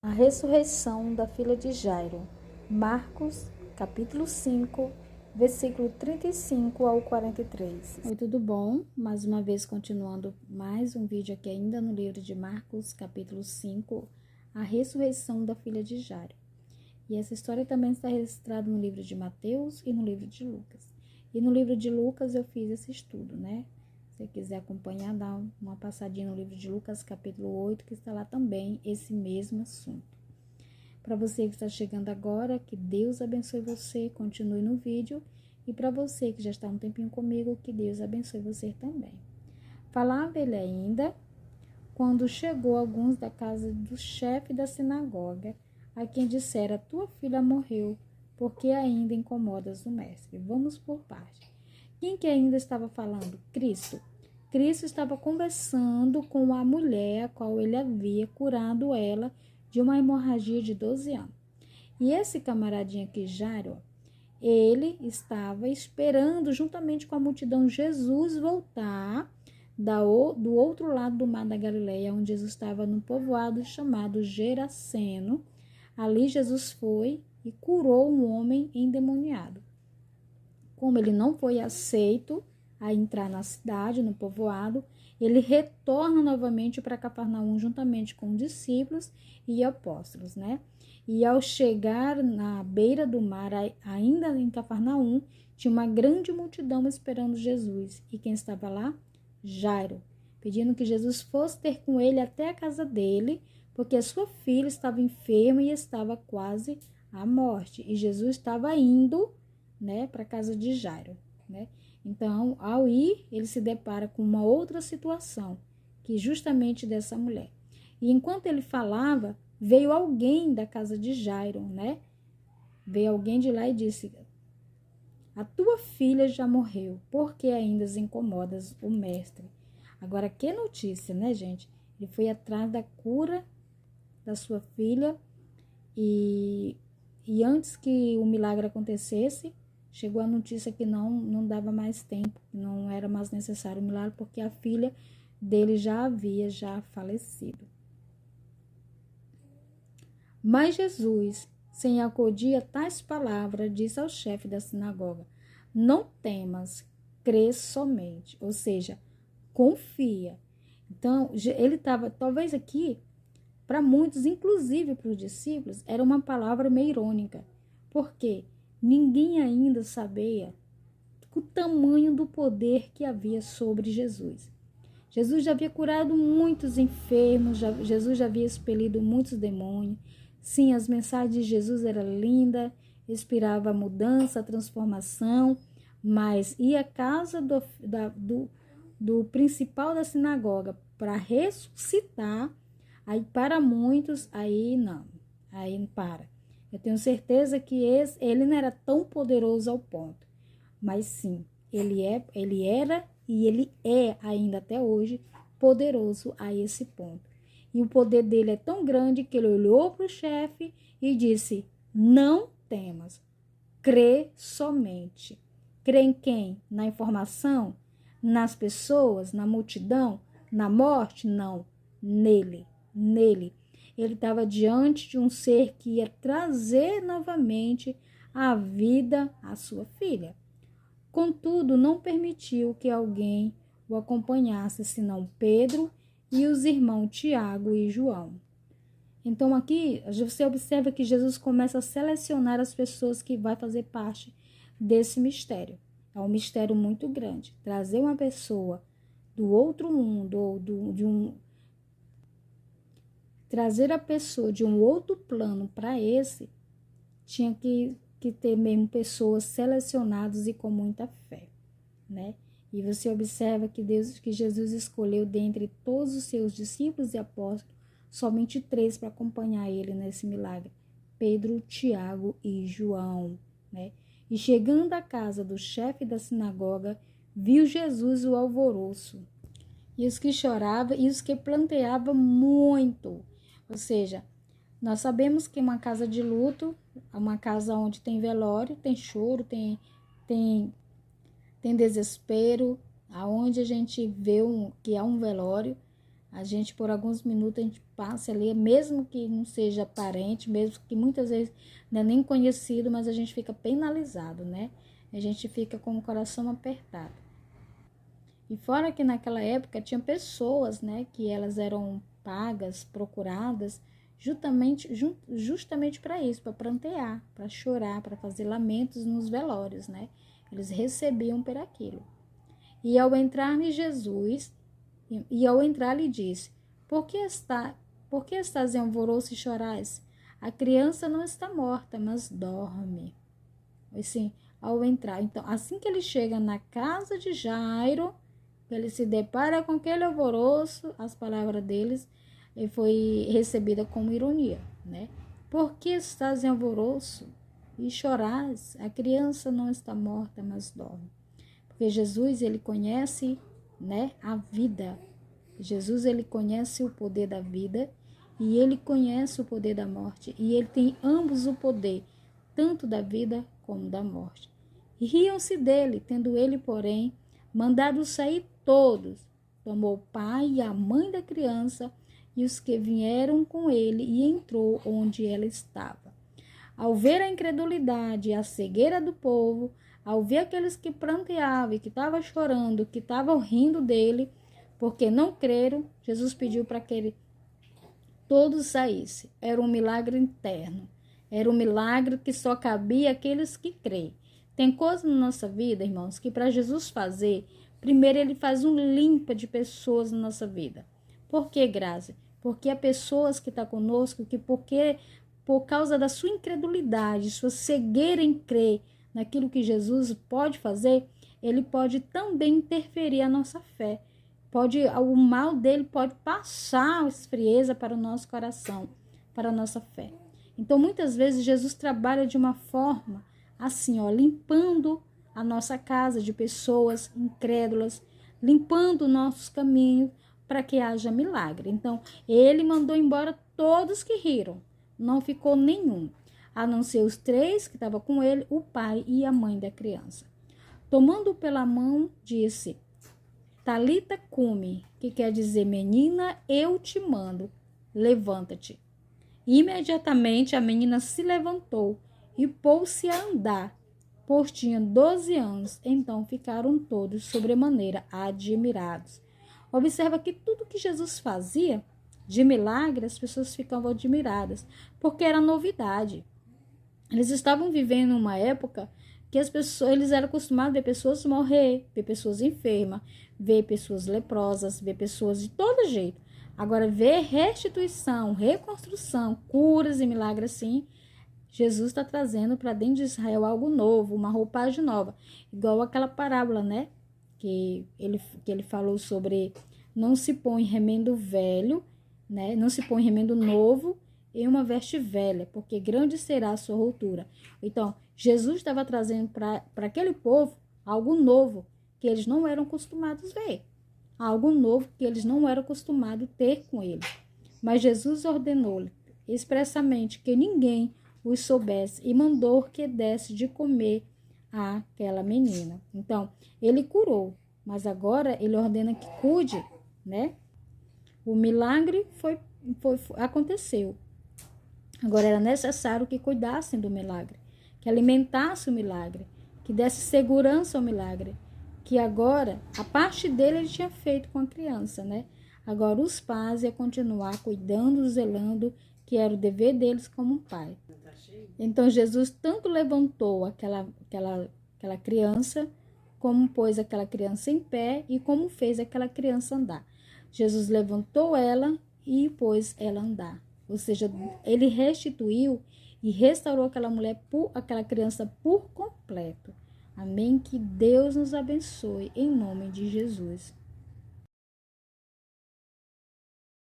A ressurreição da filha de Jairo. Marcos, capítulo 5, versículo 35 ao 43. Oi, tudo bom? Mais uma vez continuando mais um vídeo aqui ainda no livro de Marcos, capítulo 5, a ressurreição da filha de Jairo. E essa história também está registrada no livro de Mateus e no livro de Lucas. E no livro de Lucas eu fiz esse estudo, né? Se você quiser acompanhar, dá uma passadinha no livro de Lucas, capítulo 8, que está lá também esse mesmo assunto. Para você que está chegando agora, que Deus abençoe você, continue no vídeo. E para você que já está um tempinho comigo, que Deus abençoe você também. Falava ele ainda, quando chegou alguns da casa do chefe da sinagoga, a quem dissera: tua filha morreu, porque ainda incomodas o mestre. Vamos por parte. Quem que ainda estava falando? Cristo. Cristo estava conversando com a mulher a qual ele havia curado ela de uma hemorragia de 12 anos. E esse camaradinho aqui, Jairo, ele estava esperando, juntamente com a multidão, Jesus voltar do outro lado do mar da Galileia, onde Jesus estava num povoado chamado Geraseno. Ali Jesus foi e curou um homem endemoniado. Como ele não foi aceito a entrar na cidade, no povoado, ele retorna novamente para Cafarnaum juntamente com discípulos e apóstolos, né? E ao chegar na beira do mar, ainda em Cafarnaum, tinha uma grande multidão esperando Jesus. E quem estava lá? Jairo, pedindo que Jesus fosse ter com ele até a casa dele, porque a sua filha estava enferma e estava quase à morte. E Jesus estava indo, né, para a casa de Jairo, né? Então, ao ir, ele se depara com uma outra situação, que justamente dessa mulher. E enquanto ele falava, veio alguém da casa de Jairo, né? Veio alguém de lá e disse: a tua filha já morreu, porque ainda incomodas o mestre. Agora, que notícia, né, gente? Ele foi atrás da cura da sua filha e antes que o milagre acontecesse, chegou a notícia que não dava mais tempo, que não era mais necessário o milagre, porque a filha dele já havia falecido. Mas Jesus, sem acudir a tais palavras, disse ao chefe da sinagoga: não temas, crê somente, ou seja, confia. Então, ele estava, talvez aqui, para muitos, inclusive para os discípulos, era uma palavra meio irônica, porque ninguém ainda sabia o tamanho do poder que havia sobre Jesus. Jesus já havia curado muitos enfermos, Jesus já havia expelido muitos demônios. Sim, as mensagens de Jesus eram lindas, inspirava a mudança, a transformação, mas ia à casa do principal da sinagoga para ressuscitar. Aí para muitos, aí não, aí para. Eu tenho certeza que ele não era tão poderoso ao ponto, mas sim, ele era e ele é ainda até hoje poderoso a esse ponto. E o poder dele é tão grande que ele olhou para o chefe e disse: não temas, crê somente. Crê em quem? Na informação? Nas pessoas? Na multidão? Na morte? Não, nele. Ele estava diante de um ser que ia trazer novamente a vida à sua filha. Contudo, não permitiu que alguém o acompanhasse, senão Pedro e os irmãos Tiago e João. Então aqui você observa que Jesus começa a selecionar as pessoas que vai fazer parte desse mistério. É um mistério muito grande. Trazer uma pessoa do outro mundo ou trazer a pessoa de um outro plano para esse, tinha que ter mesmo pessoas selecionadas e com muita fé, né? E você observa que Jesus escolheu dentre todos os seus discípulos e apóstolos, somente 3 para acompanhar ele nesse milagre: Pedro, Tiago e João, né? E chegando à casa do chefe da sinagoga, viu Jesus o alvoroço, e os que choravam e os que planteavam muito. Ou seja, nós sabemos que uma casa de luto, uma casa onde tem velório, tem choro, tem desespero, aonde a gente vê que há um velório, A gente, por alguns minutos, a gente passa ali, mesmo que não seja parente, mesmo que muitas vezes não é nem conhecido, mas a gente fica penalizado, né? A gente fica com o coração apertado. E fora que naquela época tinha pessoas, né, que elas eram pagas, procuradas, justamente para isso, para prantear, para chorar, para fazer lamentos nos velórios, né? Eles recebiam por aquilo. E ao entrar em Jesus, lhe disse, por que estás em alvoroço e chorais? A criança não está morta, mas dorme. Assim, ao entrar, então, assim que ele chega na casa de Jairo, ele se depara com aquele alvoroço, as palavras deles foi recebida como ironia, né? Por que estás em alvoroço e chorais? A criança não está morta, mas dorme. Porque Jesus, ele conhece, né, a vida. Jesus, ele conhece o poder da vida e ele conhece o poder da morte. E ele tem ambos o poder, tanto da vida como da morte. E riam-se dele, tendo ele, porém, mandado sair todos. Tomou o pai e a mãe da criança e os que vieram com ele e entrou onde ela estava. Ao ver a incredulidade e a cegueira do povo, ao ver aqueles que pranteavam e que estavam chorando, que estavam rindo dele, porque não creram, Jesus pediu para que todos saíssem. Era um milagre interno. Era um milagre que só cabia àqueles que creem. Tem coisa na nossa vida, irmãos, que para Jesus fazer, primeiro ele faz um limpa de pessoas na nossa vida. Por que, Grazi? Porque há pessoas que estão conosco que por causa da sua incredulidade, sua cegueira em crer naquilo que Jesus pode fazer, ele pode também interferir a nossa fé. O mal dele pode passar a esfrieza para o nosso coração, para a nossa fé. Então, muitas vezes, Jesus trabalha de uma forma assim, ó, limpando a nossa casa de pessoas incrédulas, limpando nossos caminhos para que haja milagre. Então, ele mandou embora todos que riram, não ficou nenhum, a não ser os 3 que estavam com ele, o pai e a mãe da criança. Tomando-o pela mão, disse, Talita cumi, que quer dizer, menina, eu te mando, levanta-te. Imediatamente a menina se levantou e pôs-se a andar, pois tinha 12 anos. Então ficaram todos sobremaneira admirados. Observa que tudo que Jesus fazia de milagre, as pessoas ficavam admiradas, porque era novidade. Eles estavam vivendo uma época que eles eram acostumados a ver pessoas morrer, ver pessoas enfermas, ver pessoas leprosas, ver pessoas de todo jeito. Agora, ver restituição, reconstrução, curas e milagres assim, Jesus está trazendo para dentro de Israel algo novo, uma roupagem nova. Igual aquela parábola, né? Que ele falou sobre não se põe remendo velho, né? Não se põe remendo novo em uma veste velha, porque grande será a sua rotura. Então, Jesus estava trazendo para aquele povo algo novo, que eles não eram acostumados a ver. Algo novo que eles não eram acostumados a ter com ele. Mas Jesus ordenou-lhe expressamente que ninguém os soubesse e mandou que desse de comer àquela menina. Então, ele curou, mas agora ele ordena que cuide, né? O milagre aconteceu. Agora era necessário que cuidassem do milagre, que alimentassem o milagre, que desse segurança ao milagre, que agora, a parte dele ele tinha feito com a criança, né? Agora os pais iam continuar cuidando, zelando, que era o dever deles como um pai. Então Jesus tanto levantou aquela criança, como pôs aquela criança em pé e como fez aquela criança andar. Jesus levantou ela e pôs ela a andar. Ou seja, ele restituiu e restaurou aquela criança por completo. Amém? Que Deus nos abençoe em nome de Jesus.